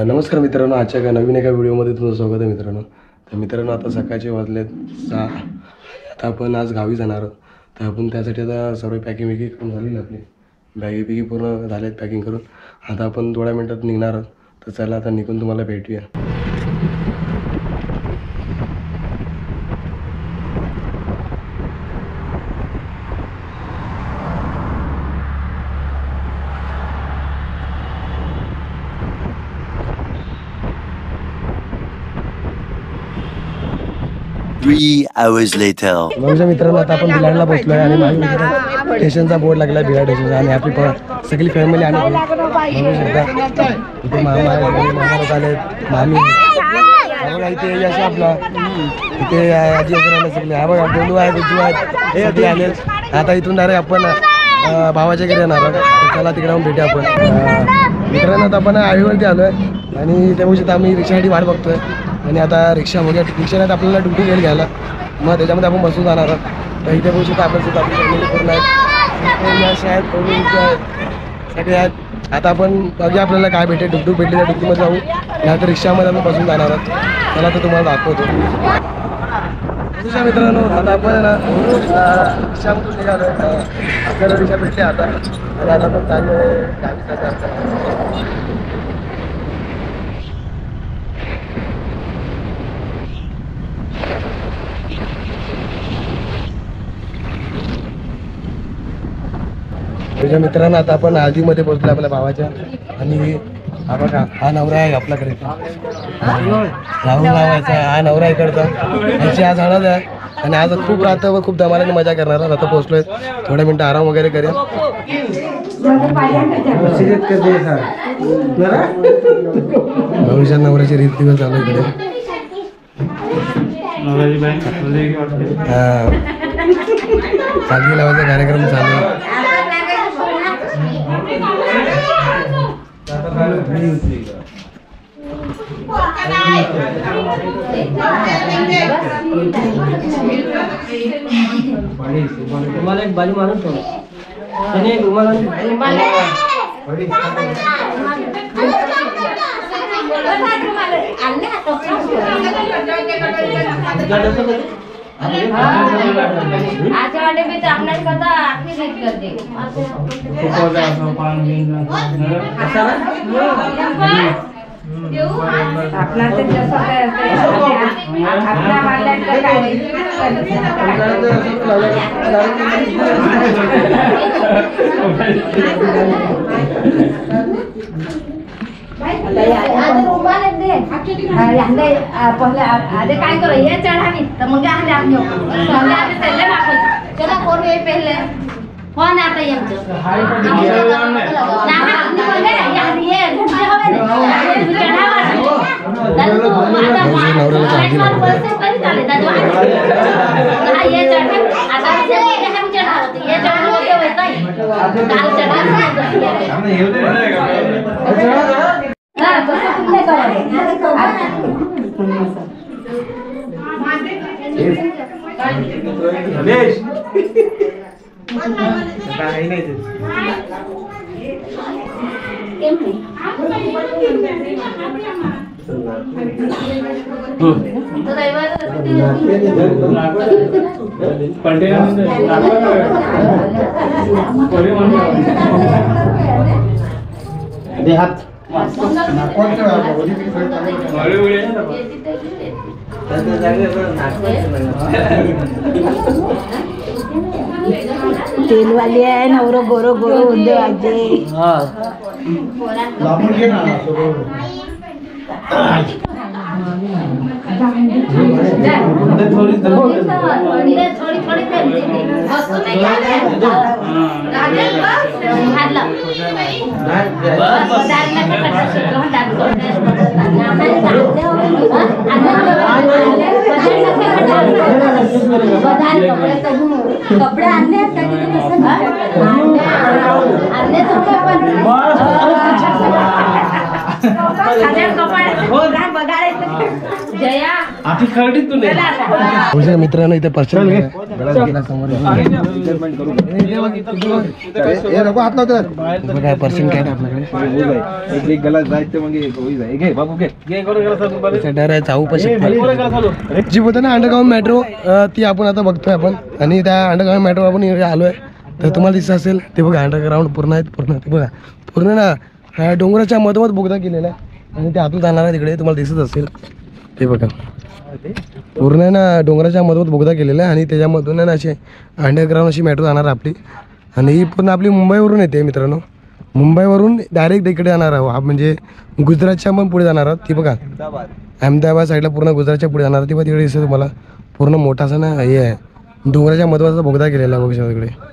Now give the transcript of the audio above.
नमस्कार मित्रांनो, आजच्या एका नवीन व्हिडिओमध्ये तुमचं स्वागत आहे मित्रांनो. तर मित्रांनो, आता सकाळचे वाजलेत 6. आता आपण आज गावी जाणार आहोत. तर आपण त्यासाठी आता सर्व पॅकिंग वॅकिंग करून झाली ना, आपली बॅगी बिगी पूर्ण झालेत पॅकिंग करून. आता आपण थोड्या मिनटात निघणार आहोत. तर चला आता निघून तुम्हाला भेटूया. माझ्या मित्रांनो, आता आपण बिलाडला पोहोचलोय आणि माझ्या स्टेशनचा बोर्ड लागला बिलाड स्टेशनचा आणि आपली सगळी फॅमिली आम्ही बघू शकता. इथे मामा आहे, मामा आले, मामी इथे यश आपला, इथे आजी वगैरे सगळे हा बघा, बोलू आहे, बिजू आहेत, हे ते आले. आता इथून डायरेक्ट आपण भावाच्या घरी येणार आहोत. तर चला तिकडे जाऊन भेटू आपण. मित्रांनो, आता आपण हायवेवरती आलो आहे आणि त्या गोष्टीत आम्ही रिक्षासाठी वाट बघतोय. आणि आता रिक्षामध्ये रिक्षाने आपल्याला ड्युटी गेल घ्यायला, मग त्याच्यामध्ये आपण बसून जाणार आहोत. तर इथे बघू शकता आपण सुद्धा आपली फॅमिली पूर्ण आहेत, यश आहेत, सगळे आहेत. आता आपण बघूया आपल्याला काय भेटेल. डुकडूक भेटली त्या डुकडूकमध्ये जाऊ, नाही तर रिक्षामध्ये आपण बसून जाणार आहोत. चला तर तुम्हाला दाखवतो. मित्रांनो, आता आपण रिक्षामधून निघालो. आपल्याला रिक्षा भेटली आता आणि आता आपण चालू गावी. तुझ्या मित्रांनो, आता आपण हळदीमध्ये पोहोचलो आपल्या भावाच्या. आणि हा बघा, हा नवरा आहे आपल्याकडे, राहुल नावाचा हा नवरा इकडचा. याची आज हळद आहे आणि आज खूप राहतं व खूप धमालाने मजा करणार. आता पोहोचलोय, थोड्या मिनटं आराम वगैरे करूया. भविष्यात नवऱ्याची रीत दिवस चालू इकडे. हा, साधी लावायचा कार्यक्रम चालू आहे. तुम्हाला एक बाली मारून ठेवलं. आधे काय करो ये चढ़ावी तो मग आले आप लोग आले आले पहले वापस चला फोन ये पहले फोन आता है हमको ना बोले यार ये घंटे होवे चढ़ावा से पहले चले दादा हां ये चढ़ा आता से हम चढ़ाते ये चढ़ा होते होता ही काल चढ़ा हमने ये हां तो कुठे करावे रमेश तेल वाली आहे नवरो गोरो गोरो उंदे वाजे. थोड़ी कपडे आणले खाद्यावर कपाळ बघायला जया आधी खरडीत तू नाही तुझ्या मित्रांनो इथे पर्सन काय पर्सन काय आपल्याकडे गला जायचं मग घे बाबू घे डर आहे चावू पण शकतो जी होतं ना अंडरग्राऊंड मेट्रो ती आपण आता बघतोय आपण आणि त्या अंडरग्राऊंड मेट्रो आपण इकडे आलोय तर तुम्हाला दिसत असेल ते बघा अंडरग्राऊंड पूर्ण आहेत पूर्ण ते बघा पूर्ण ना ह्या डोंगराच्या मधोमध बोगदा केलेला आहे आणि ते आतून जाणार आहे तिकडे तुम्हाला दिसत असेल ते बघा पूर्ण ना डोंगराच्या मधोमध बोगदा केलेला आहे आणि त्याच्यामधून ना अशी अंडरग्राऊंड अशी मेट्रो जाणार आपली आणि ही पूर्ण आपली मुंबईवरून येते मित्रांनो मुंबईवरून डायरेक्ट इकडे जाणार आहोत म्हणजे गुजरातच्या पण पुढे जाणार आहोत ती बघा अहमदाबाद साईडला पूर्ण गुजरातच्या पुढे जाणार ती बघा तिकडे दिसते तुम्हाला पूर्ण मोठासा ना हे आहे डोंगराच्या मधोमधचा बोगदा केलेला आहे बघू शकता तिकडे